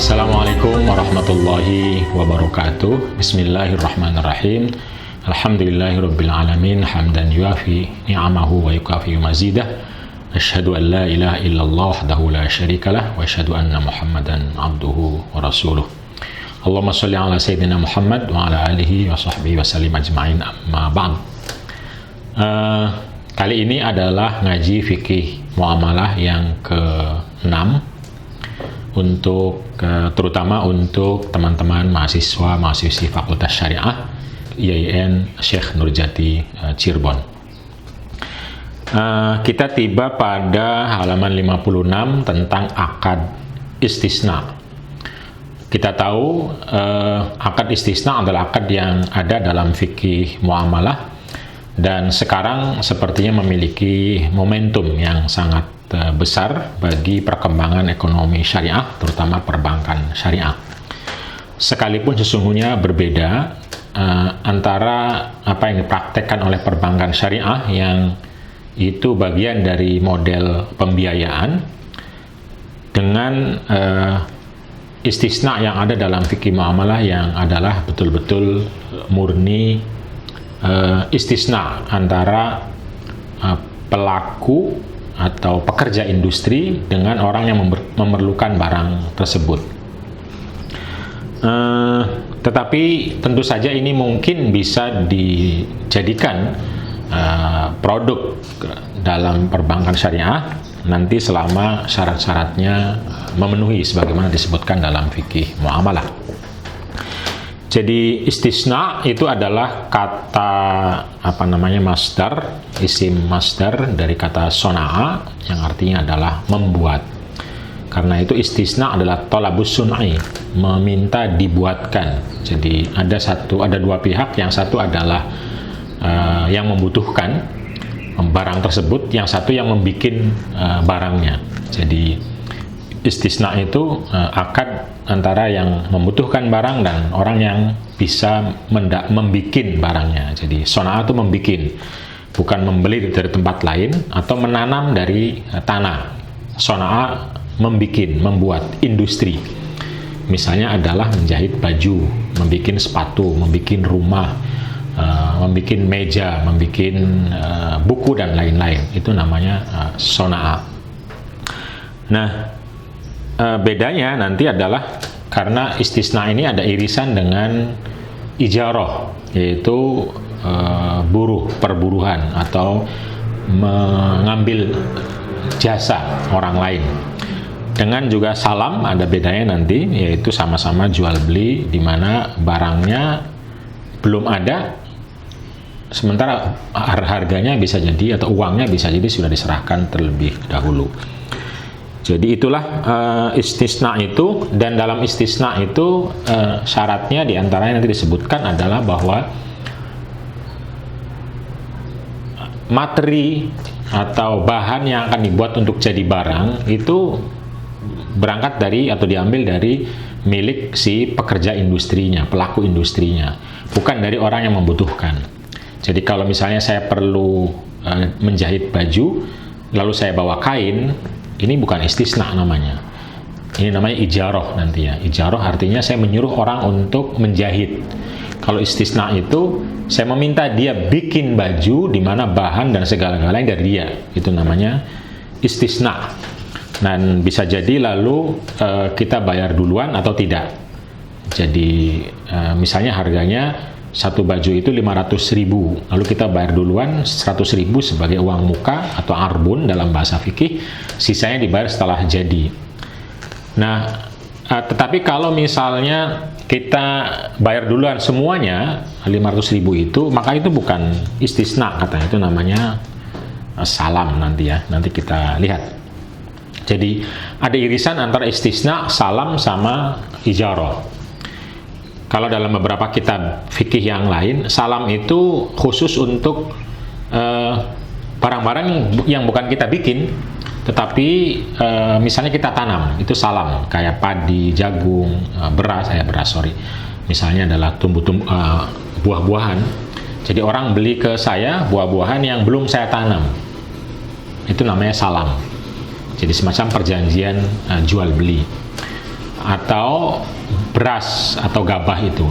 Assalamualaikum warahmatullahi wabarakatuh. Bismillahirrahmanirrahim. Alhamdulillahirabbil alamin hamdan yuafi ni'amahu wa yukafi mazidah. Asyhadu an la ilaha illallah wahdahu la syarikalah wa asyhadu anna Muhammadan abduhu wa rasuluh. Allahumma shalli ala sayyidina Muhammad wa ala alihi wa sahbihi wa sallim ajma'in, amma ba'd. Kali ini adalah ngaji fikih muamalah yang ke-6 terutama untuk teman-teman mahasiswa-mahasiswi Fakultas Syariah IAIN Syekh Nurjati Cirebon. Kita tiba pada halaman 56 tentang akad istisna. Kita tahu akad istisna adalah akad yang ada dalam fikih muamalah dan sekarang sepertinya memiliki momentum yang sangat besar bagi perkembangan ekonomi syariah, terutama perbankan syariah. Sekalipun sesungguhnya berbeda antara apa yang dipraktekkan oleh perbankan syariah yang itu bagian dari model pembiayaan dengan istisna yang ada dalam fikih muamalah yang adalah betul-betul murni istisna antara pelaku atau pekerja industri dengan orang yang memerlukan barang tersebut. Tetapi tentu saja ini mungkin bisa dijadikan produk dalam perbankan syariah nanti selama syarat-syaratnya memenuhi sebagaimana disebutkan dalam fikih muamalah. Jadi istisna itu adalah kata masdar, isim masdar dari kata sona'a yang artinya adalah membuat. Karena itu istisna adalah tolabus sun'i, meminta dibuatkan. Jadi ada dua pihak, yang satu adalah yang membutuhkan barang tersebut, yang satu yang membuat barangnya. Jadi istisna itu akad antara yang membutuhkan barang dan orang yang bisa membuat barangnya. Jadi sona'a itu membuat, bukan membeli dari tempat lain atau menanam dari tanah. Sona'a membuat industri. Misalnya adalah menjahit baju, membuat sepatu, membuat rumah, membuat meja, membuat buku dan lain-lain. Itu namanya sona'a. Nah, bedanya nanti adalah karena istisna ini ada irisan dengan ijarah, yaitu buruh, perburuhan atau mengambil jasa orang lain. Dengan juga salam ada bedanya nanti, yaitu sama-sama jual beli di mana barangnya belum ada, sementara harganya bisa jadi atau uangnya bisa jadi sudah diserahkan terlebih dahulu. Jadi itulah istisna itu, dan dalam istisna itu syaratnya diantaranya nanti disebutkan adalah bahwa materi atau bahan yang akan dibuat untuk jadi barang itu berangkat dari atau diambil dari milik si pekerja industrinya, pelaku industrinya, bukan dari orang yang membutuhkan. Jadi kalau misalnya saya perlu menjahit baju, lalu saya bawa kain, ini bukan istisna namanya. Ini namanya ijarah nanti ya. Ijarah artinya saya menyuruh orang untuk menjahit. Kalau istisna itu saya meminta dia bikin baju di mana bahan dan segala-galanya dari dia. Itu namanya istisna. Dan bisa jadi lalu kita bayar duluan atau tidak. Jadi misalnya harganya satu baju itu 500.000, lalu kita bayar duluan 100.000 sebagai uang muka atau arbun dalam bahasa fikih, sisanya dibayar setelah jadi. Nah, tetapi kalau misalnya kita bayar duluan semuanya 500.000 itu, maka itu bukan istisna katanya, itu namanya salam nanti ya, nanti kita lihat. Jadi ada irisan antara istisna, salam sama ijarah. Kalau dalam beberapa kitab fikih yang lain, salam itu khusus untuk barang-barang yang bukan kita bikin, tetapi misalnya kita tanam, itu salam, kayak padi, jagung, beras. Misalnya adalah buah-buahan. Jadi orang beli ke saya buah-buahan yang belum saya tanam, itu namanya salam. Jadi semacam perjanjian jual beli. atau beras atau gabah itu.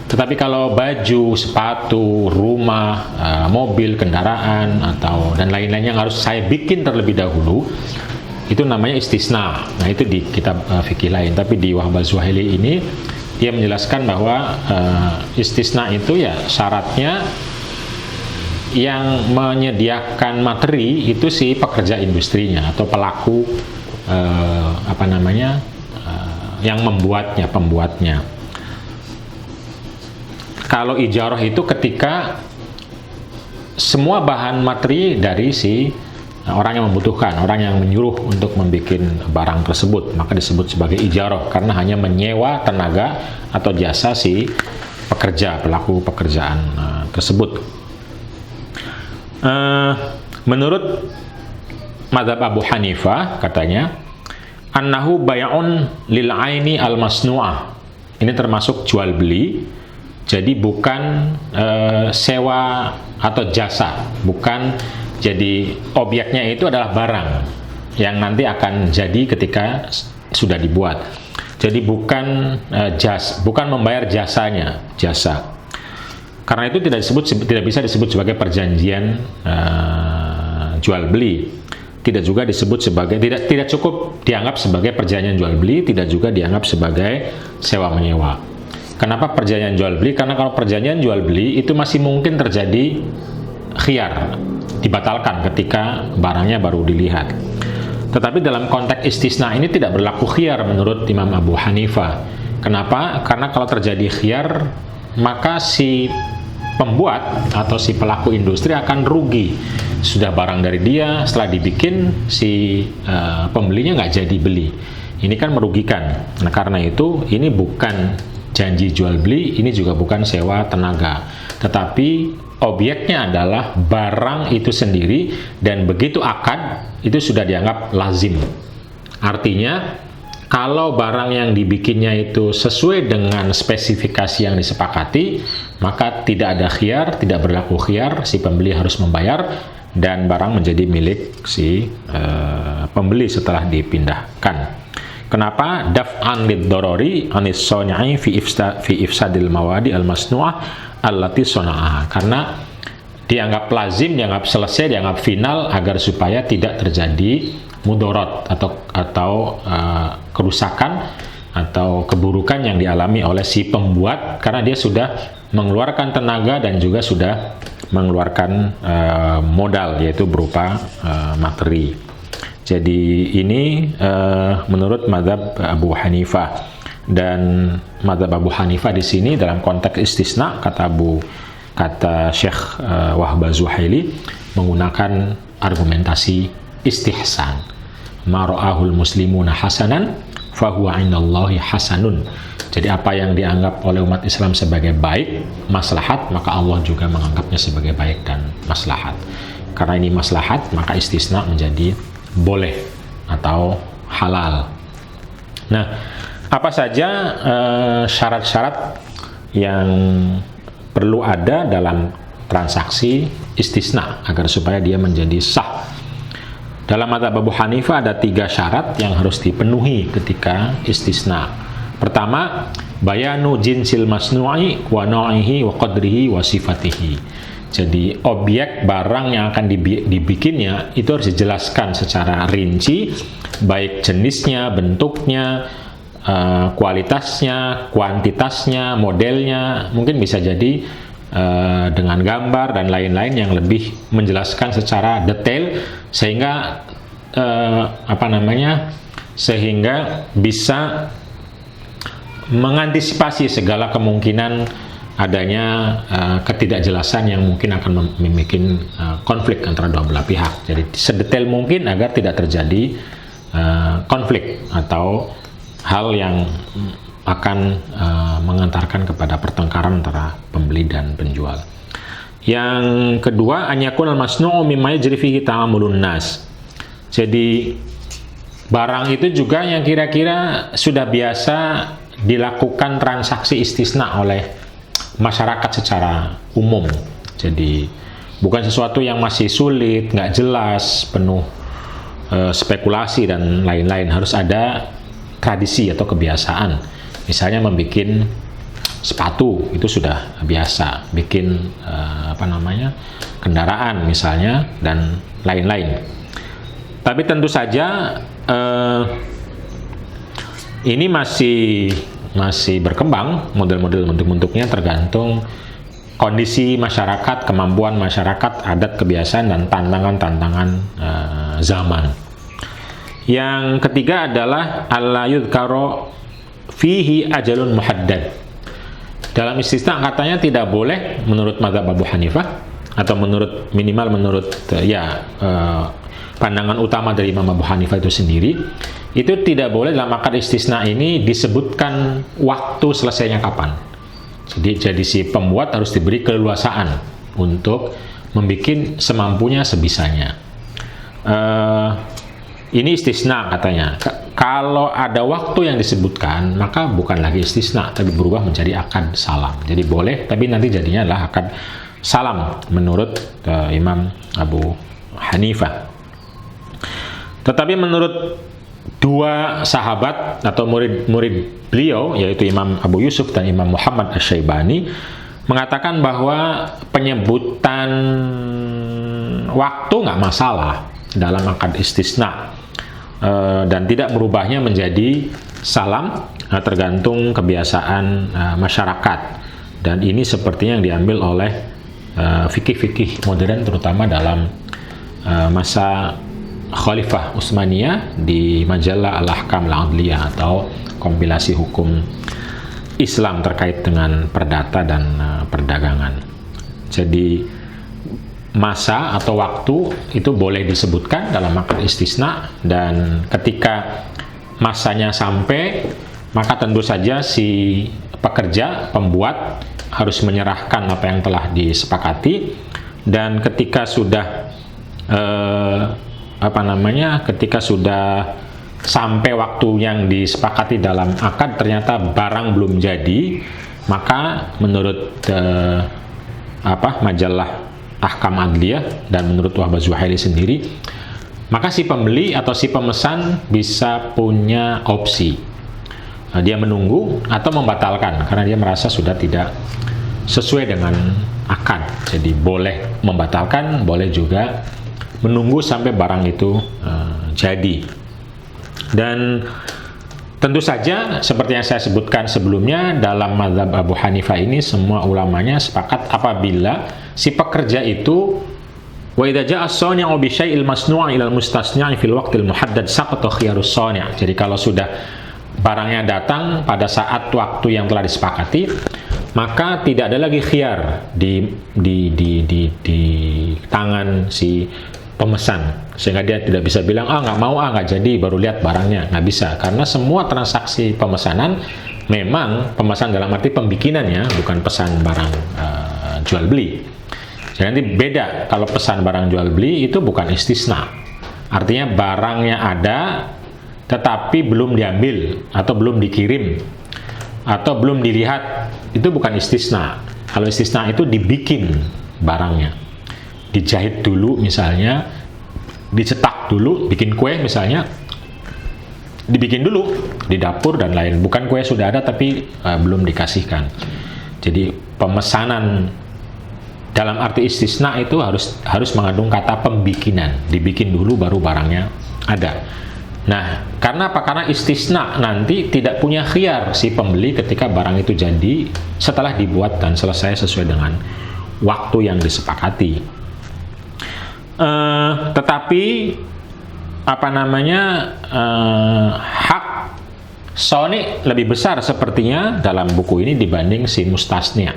Tetapi kalau baju, sepatu, rumah, mobil, kendaraan, atau dan lain-lain yang harus saya bikin terlebih dahulu, itu namanya istisna. Nah, itu di kitab fikih lain. Tapi di Wahb Az-Zuhaili ini dia menjelaskan bahwa istisna itu ya syaratnya yang menyediakan materi itu si pekerja industrinya atau pelaku yang pembuatnya. Kalau ijarah itu ketika semua bahan materi dari si orang yang membutuhkan, orang yang menyuruh untuk membuat barang tersebut, maka disebut sebagai ijarah karena hanya menyewa tenaga atau jasa si pekerja, pelaku pekerjaan tersebut. Menurut mazhab Abu Hanifah katanya annahu bay'un lil aini al masnu'ah. Ini termasuk jual beli. Jadi bukan sewa atau jasa, bukan jadi objeknya itu adalah barang yang nanti akan jadi ketika sudah dibuat. Jadi bukan bukan membayar jasa. Karena itu tidak bisa disebut sebagai perjanjian jual beli. Tidak juga disebut sebagai tidak cukup dianggap sebagai perjanjian jual beli, tidak juga dianggap sebagai sewa menyewa. Kenapa perjanjian jual beli? Karena kalau perjanjian jual beli itu masih mungkin terjadi khiyar, dibatalkan ketika barangnya baru dilihat. Tetapi dalam konteks istisna ini tidak berlaku khiyar menurut Imam Abu Hanifah. Kenapa? Karena kalau terjadi khiyar, maka si pembuat atau si pelaku industri akan rugi. Sudah barang dari dia, setelah dibikin si pembelinya nggak jadi beli. Ini kan merugikan. Nah, karena itu ini bukan janji jual beli, ini juga bukan sewa tenaga, tetapi objeknya adalah barang itu sendiri, dan begitu akad itu sudah dianggap lazim. Artinya kalau barang yang dibikinnya itu sesuai dengan spesifikasi yang disepakati, maka tidak ada khiyar, tidak berlaku khiyar, si pembeli harus membayar dan barang menjadi milik si pembeli setelah dipindahkan. Kenapa? Daf'an lid-darari anis soni'i fi ifsadil mawadi al-masnu'ah allati sona'ah. Karena dianggap lazim, dianggap selesai, dianggap final agar supaya tidak terjadi mudorot atau kerusakan atau keburukan yang dialami oleh si pembuat karena dia sudah mengeluarkan tenaga dan juga sudah mengeluarkan modal, yaitu berupa materi. Jadi ini menurut mazhab Abu Hanifah, dan mazhab Abu Hanifah di sini dalam konteks istisna kata Syekh Wahb Az-Zuhaili menggunakan argumentasi istihsan. Ma ra'ahul muslimuna hasanan fahuwa 'indallahi hasanun. Jadi apa yang dianggap oleh umat Islam sebagai baik, maslahat, maka Allah juga menganggapnya sebagai baik dan maslahat. Karena ini maslahat, maka istisna menjadi boleh atau halal. Nah, apa saja syarat-syarat yang perlu ada dalam transaksi istisna agar supaya dia menjadi sah? Dalam mazhab Abu Hanifah ada 3 syarat yang harus dipenuhi ketika istisna. Pertama, bayanu jinsil masnu'i wa na'ihi wa qadrihi wa sifatihi. Jadi objek barang yang akan dibikinnya itu harus dijelaskan secara rinci, baik jenisnya, bentuknya, kualitasnya, kuantitasnya, modelnya, mungkin bisa jadi dengan gambar dan lain-lain yang lebih menjelaskan secara detail sehingga sehingga bisa mengantisipasi segala kemungkinan adanya ketidakjelasan yang mungkin akan membuat konflik antara dua belah pihak. Jadi sedetail mungkin agar tidak terjadi konflik atau hal yang akan mengantarkan kepada pertengkaran antara pembeli dan penjual. Yang kedua, anyakun al-masnu'u mimma yajri fihi ta'amulun nas. Jadi barang itu juga yang kira-kira sudah biasa dilakukan transaksi istisna oleh masyarakat secara umum. Jadi bukan sesuatu yang masih sulit, nggak jelas, penuh spekulasi dan lain-lain. Harus ada tradisi atau kebiasaan. Misalnya membuat sepatu itu sudah biasa, bikin kendaraan misalnya, dan lain-lain. Tapi tentu saja ini masih berkembang, model-model bentuk-bentuknya tergantung kondisi masyarakat, kemampuan masyarakat, adat, kebiasaan, dan tantangan-tantangan zaman. Yang ketiga adalah alla yudhkaro fihi ajalun muhaddad. Dalam istisna katanya tidak boleh menurut mazhab Abu Hanifah, atau minimal menurut pandangan utama dari Imam Abu Hanifah itu sendiri, itu tidak boleh dalam akad istisna ini disebutkan waktu selesainya kapan. Jadi si pembuat harus diberi keleluasaan untuk membuat semampunya, sebisanya. Ini istisna katanya. Kalau ada waktu yang disebutkan, maka bukan lagi istisna, tapi berubah menjadi akad salam. Jadi boleh, tapi nanti jadinya adalah akad salam menurut Imam Abu Hanifah. Tetapi menurut dua sahabat atau murid-murid beliau, yaitu Imam Abu Yusuf dan Imam Muhammad Asy-Syaibani, mengatakan bahwa penyebutan waktu nggak masalah dalam akad istisna, dan tidak merubahnya menjadi salam, tergantung kebiasaan masyarakat. Dan ini sepertinya yang diambil oleh fikih-fikih modern, terutama dalam masa Khalifah Utsmaniyah di majalah Al-Ahkam Al-Adliyah, atau kompilasi hukum Islam terkait dengan perdata dan perdagangan. Jadi masa atau waktu itu boleh disebutkan dalam akad istisna, dan ketika masanya sampai, maka tentu saja si pekerja, pembuat, harus menyerahkan apa yang telah disepakati. Dan ketika sudah ketika sudah sampai waktu yang disepakati dalam akad, ternyata barang belum jadi, maka menurut majalah Ahkam Adliyah dan menurut Wahbah Zuhaili sendiri, maka si pembeli atau si pemesan bisa punya opsi. Dia menunggu atau membatalkan karena dia merasa sudah tidak sesuai dengan akad. Jadi boleh membatalkan, boleh juga menunggu sampai barang itu jadi. Dan tentu saja seperti yang saya sebutkan sebelumnya, dalam mazhab Abu Hanifah ini semua ulamanya sepakat apabila si pekerja itu wa idza ja'a as-sani'u bi syai'il masnu'i ila al-mustasni'i fil waqtil muhaddad saqata khiyarus sani'. Jadi kalau sudah barangnya datang pada saat waktu yang telah disepakati, maka tidak ada lagi khiyar di tangan si pemesan, sehingga dia tidak bisa bilang nggak mau, nggak jadi, baru lihat barangnya. Nggak bisa, karena semua transaksi pemesanan memang pemesan dalam arti pembikinannya, bukan pesan barang jual beli. Jadi nanti beda, kalau pesan barang jual beli itu bukan istisna, artinya barangnya ada tetapi belum diambil atau belum dikirim atau belum dilihat, itu bukan istisna. Kalau istisna itu dibikin barangnya, dijahit dulu misalnya, dicetak dulu, bikin kue misalnya, dibikin dulu di dapur dan lain, bukan kue sudah ada tapi belum dikasihkan. Jadi pemesanan dalam arti istisna itu harus mengandung kata pembikinan, dibikin dulu baru barangnya ada. Nah, karena apa? Karena istisna nanti tidak punya khiyar si pembeli ketika barang itu jadi setelah dibuat dan selesai sesuai dengan waktu yang disepakati. Tetapi hak soni lebih besar sepertinya dalam buku ini dibanding si mustasnya.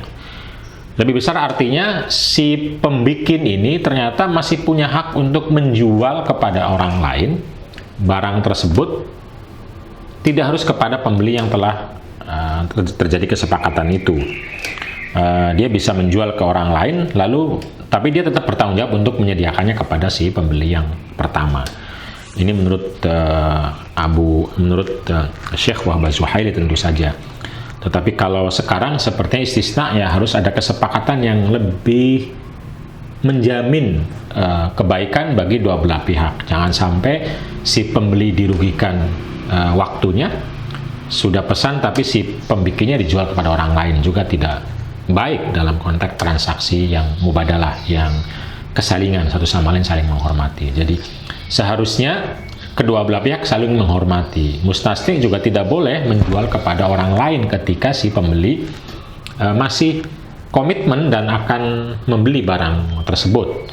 Lebih besar artinya si pembikin ini ternyata masih punya hak untuk menjual kepada orang lain barang tersebut, tidak harus kepada pembeli yang telah terjadi kesepakatan itu. Dia bisa menjual ke orang lain, tapi dia tetap bertanggung jawab untuk menyediakannya kepada si pembeli yang pertama. Ini menurut Syekh Wahbah Zuhaili tentu saja. Tetapi kalau sekarang sepertinya istisna ya harus ada kesepakatan yang lebih menjamin kebaikan bagi dua belah pihak. Jangan sampai si pembeli dirugikan waktunya, sudah pesan tapi si pembikinnya dijual kepada orang lain juga tidak baik dalam konteks transaksi yang mubadalah, yang kesalingan, satu sama lain saling menghormati. Jadi seharusnya kedua belah pihak saling menghormati. Mustasni juga tidak boleh menjual kepada orang lain ketika si pembeli masih komitmen dan akan membeli barang tersebut.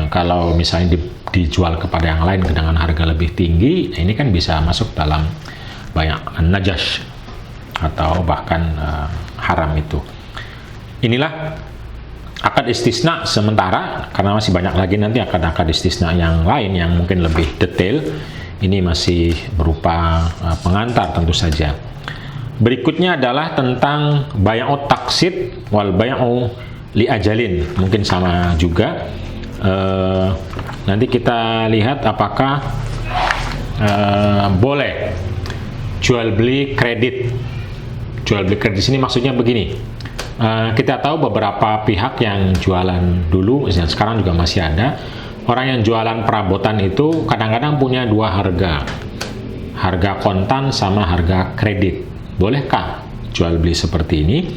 Kalau misalnya dijual kepada yang lain dengan harga lebih tinggi, ini kan bisa masuk dalam banyak najas atau bahkan haram itu. Inilah akad istisna sementara, karena masih banyak lagi nanti akad-akad istisna yang lain yang mungkin lebih detail. Ini masih berupa pengantar tentu saja. Berikutnya adalah tentang bay'u taqsid wal bay'u li ajalin, mungkin sama juga. Nanti kita lihat apakah boleh jual beli kredit. Jual beli kredit sini maksudnya begini. Kita tahu beberapa pihak yang jualan dulu, dan sekarang juga masih ada. Orang yang jualan perabotan itu kadang-kadang punya dua harga. Harga kontan sama harga kredit. Bolehkah jual beli seperti ini?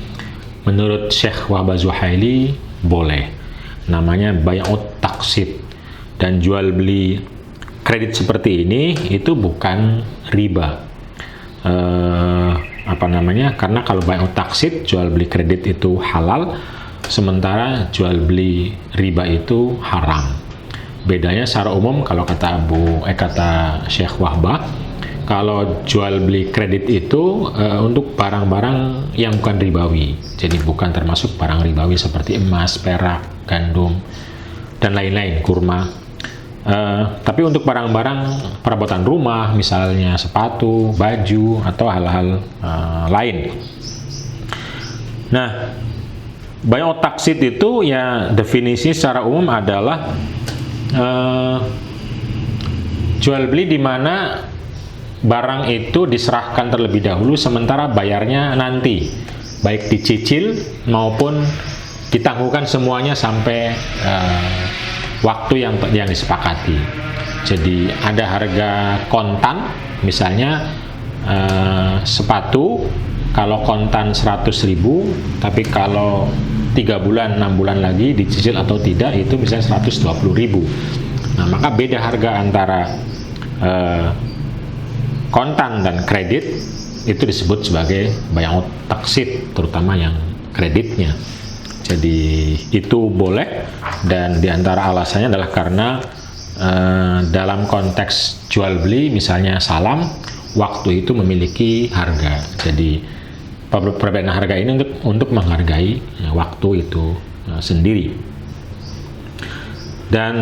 Menurut Syekh Wahbah Zuhaili, boleh. Namanya bay'u taqsid. Dan jual beli kredit seperti ini itu bukan riba. Karena kalau bay'u taqsid, jual beli kredit itu halal, sementara jual beli riba itu haram. Bedanya secara umum kalau kata kata Syekh Wahbah, kalau jual beli kredit itu untuk barang-barang yang bukan ribawi, jadi bukan termasuk barang ribawi seperti emas, perak, gandum, dan lain-lain, kurma. Tapi untuk barang-barang perabotan rumah, misalnya sepatu, baju, atau hal-hal lain. Nah, bay'u taqsid itu ya definisi secara umum adalah jual beli di mana barang itu diserahkan terlebih dahulu sementara bayarnya nanti, baik dicicil maupun ditangguhkan semuanya sampai waktu yang disepakati. Jadi ada harga kontan, misalnya sepatu kalau kontan 100.000, tapi kalau 3 bulan 6 bulan lagi dicicil atau tidak itu misalnya 120.000. Nah, maka beda harga antara kontan dan kredit itu disebut sebagai bay'u taqsid, terutama yang kreditnya. Jadi itu boleh, dan diantara alasannya adalah karena dalam konteks jual beli misalnya salam, waktu itu memiliki harga. Jadi perbedaan harga ini untuk menghargai waktu itu sendiri. Dan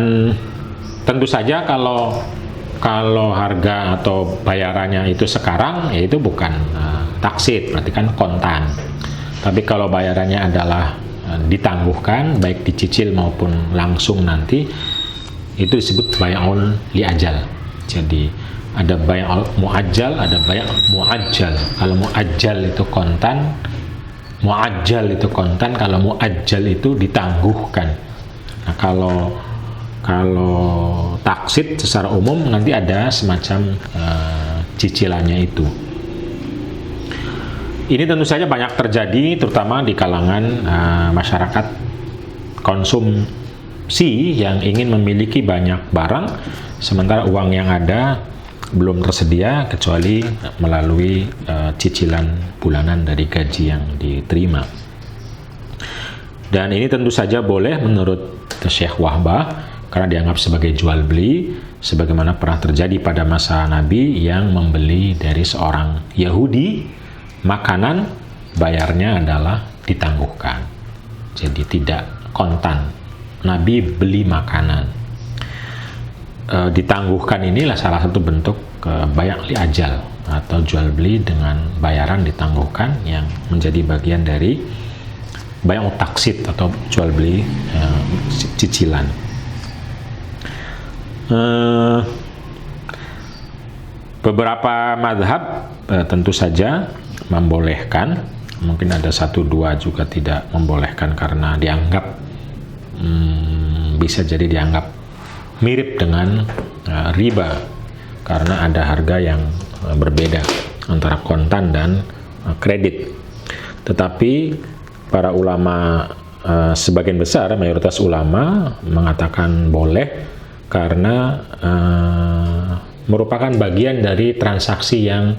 tentu saja kalau harga atau bayarannya itu sekarang, ya itu bukan taksid, berarti kan kontan. Tapi kalau bayarannya adalah ditangguhkan, baik dicicil maupun langsung nanti, itu disebut bay'un li ajal. Jadi ada bay'ul muajjal, ada bay' muajjal. Kalau muajjal itu kontan, muajjal itu kontan, kalau muajjal itu ditangguhkan. Nah, kalau taksid secara umum nanti ada semacam cicilannya itu. Ini tentu saja banyak terjadi, terutama di kalangan masyarakat konsumsi yang ingin memiliki banyak barang, sementara uang yang ada belum tersedia kecuali melalui cicilan bulanan dari gaji yang diterima. Dan ini tentu saja boleh menurut Syekh Wahbah, karena dianggap sebagai jual beli, sebagaimana pernah terjadi pada masa Nabi yang membeli dari seorang Yahudi makanan, bayarnya adalah ditangguhkan, jadi tidak kontan. Nabi beli makanan, ditangguhkan, inilah salah satu bentuk bay' li ajal atau jual beli dengan bayaran ditangguhkan yang menjadi bagian dari bay'u taqsid atau jual beli cicilan. Beberapa mazhab tentu saja membolehkan, mungkin ada 1-2 juga tidak membolehkan karena dianggap bisa jadi dianggap mirip dengan riba karena ada harga yang berbeda. antara kontan dan kredit. Tetapi para ulama, sebagian besar, mayoritas ulama mengatakan boleh karena merupakan bagian dari transaksi yang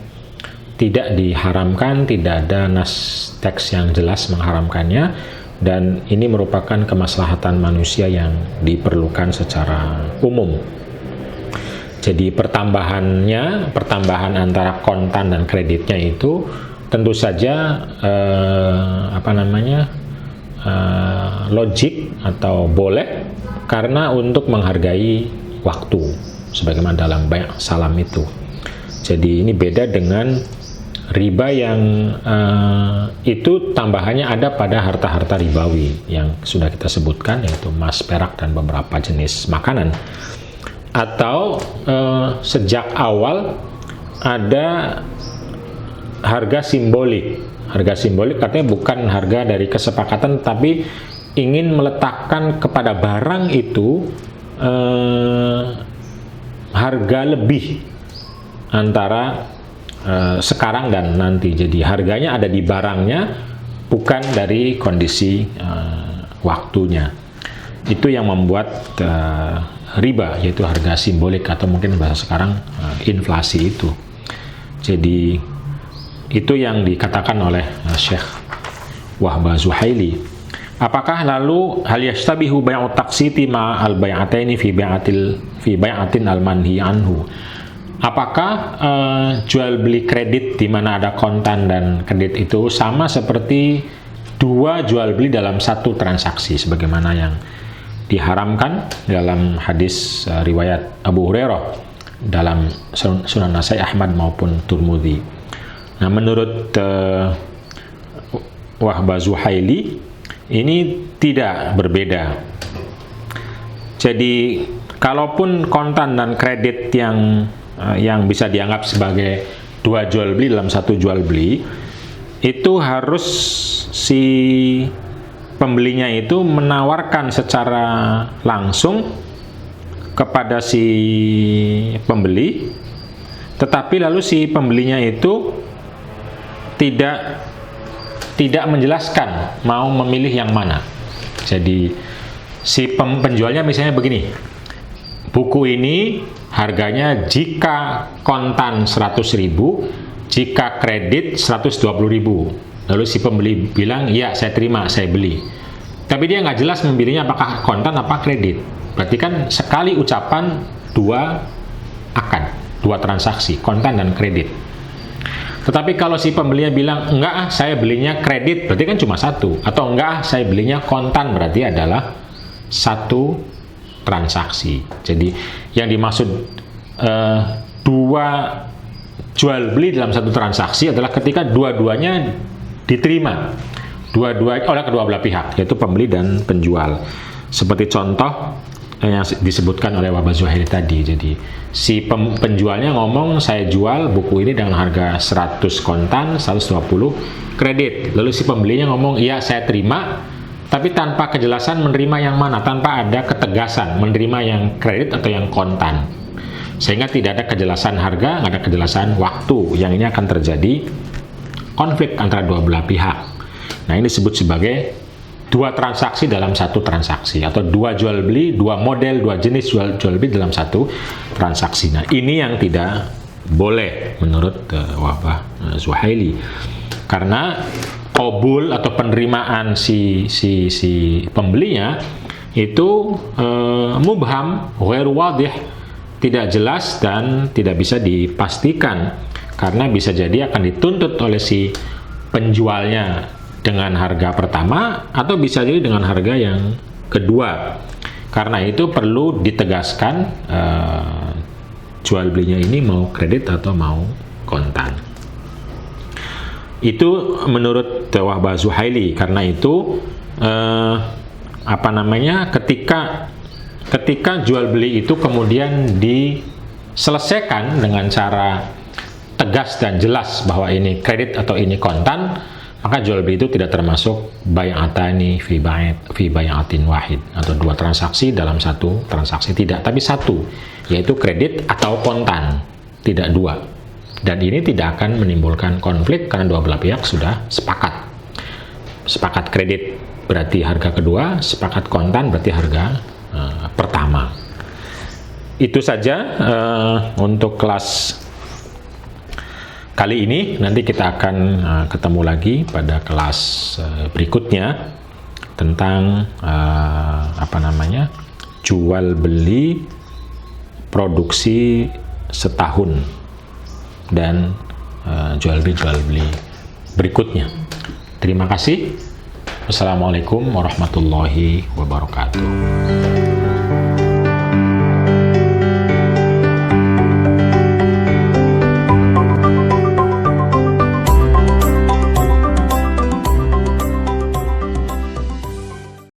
tidak diharamkan, tidak ada nas teks yang jelas mengharamkannya, dan ini merupakan kemaslahatan manusia yang diperlukan secara umum. Jadi pertambahan antara kontan dan kreditnya itu tentu saja logik atau boleh karena untuk menghargai waktu, sebagaimana dalam bai' salam itu. Jadi ini beda dengan riba yang itu tambahannya ada pada harta-harta ribawi yang sudah kita sebutkan, yaitu emas, perak, dan beberapa jenis makanan. Atau sejak awal ada harga simbolik. Harga simbolik artinya bukan harga dari kesepakatan, tapi ingin meletakkan kepada barang itu harga lebih antara sekarang dan nanti. Jadi harganya ada di barangnya, bukan dari kondisi waktunya. Itu yang membuat riba, yaitu harga simbolik atau mungkin bahasa sekarang inflasi itu. Jadi itu yang dikatakan oleh Syekh Wahbah Zuhaili. Apakah lalu hal yastabihu bai'u taqsiti ma'al bai'ataini fi bai'atin al-manhi anhu? Apakah jual beli kredit di mana ada kontan dan kredit itu sama seperti dua jual beli dalam satu transaksi, sebagaimana yang diharamkan dalam hadis riwayat Abu Hurairah dalam Sunan Nasai, Ahmad maupun Turmudi. Nah, menurut Wahbah Zuhaili ini tidak berbeda. Jadi kalaupun kontan dan kredit yang bisa dianggap sebagai dua jual beli dalam satu jual beli, itu harus si pembelinya itu menawarkan secara langsung kepada si pembeli, tetapi lalu si pembelinya itu tidak menjelaskan mau memilih yang mana. Jadi si penjualnya misalnya begini, buku ini harganya jika kontan 100.000, jika kredit 120.000. Lalu si pembeli bilang, ya saya terima, saya beli. Tapi dia nggak jelas memilihnya apakah kontan apa kredit. Berarti kan sekali ucapan dua transaksi, kontan dan kredit. Tetapi kalau si pembelinya bilang, enggak saya belinya kredit, berarti kan cuma satu. Atau enggak saya belinya kontan, berarti adalah satu transaksi. Jadi yang dimaksud dua jual beli dalam satu transaksi adalah ketika dua-duanya diterima oleh kedua belah pihak, yaitu pembeli dan penjual. Seperti contoh yang disebutkan oleh Wahbah Zuhaili tadi. Jadi si penjualnya ngomong, saya jual buku ini dengan harga 100 kontan, 120 kredit. Lalu si pembelinya ngomong, iya saya terima, tapi tanpa kejelasan menerima yang mana, tanpa ada ketegasan menerima yang kredit atau yang kontan, sehingga tidak ada kejelasan harga, nggak ada kejelasan waktu. Yang ini akan terjadi konflik antara dua belah pihak. Nah, ini disebut sebagai dua transaksi dalam satu transaksi, atau dua jual beli, dua model, dua jenis jual beli dalam satu transaksi. Nah, ini yang tidak boleh menurut Wahbah Zuhaili, karena qabul atau penerimaan si pembelinya itu mubham, ghairu wadih, tidak jelas dan tidak bisa dipastikan, karena bisa jadi akan dituntut oleh si penjualnya dengan harga pertama atau bisa jadi dengan harga yang kedua. Karena itu perlu ditegaskan jual belinya ini mau kredit atau mau kontan. Itu menurut Wahbah Zuhaili. Karena itu ketika jual beli itu kemudian diselesaikan dengan cara tegas dan jelas bahwa ini kredit atau ini kontan, maka jual beli itu tidak termasuk bai'atani fi bai'atin wahid, atau dua transaksi dalam satu transaksi. Tidak, tapi satu, yaitu kredit atau kontan, tidak dua. Dan ini tidak akan menimbulkan konflik karena dua belah pihak sudah sepakat. Sepakat kredit berarti harga kedua, sepakat kontan berarti harga pertama. Itu saja untuk kelas kali ini. Nanti kita akan ketemu lagi pada kelas berikutnya tentang jual beli produksi setahun dan jual beli berikutnya. Terima kasih. Wassalamualaikum warahmatullahi wabarakatuh.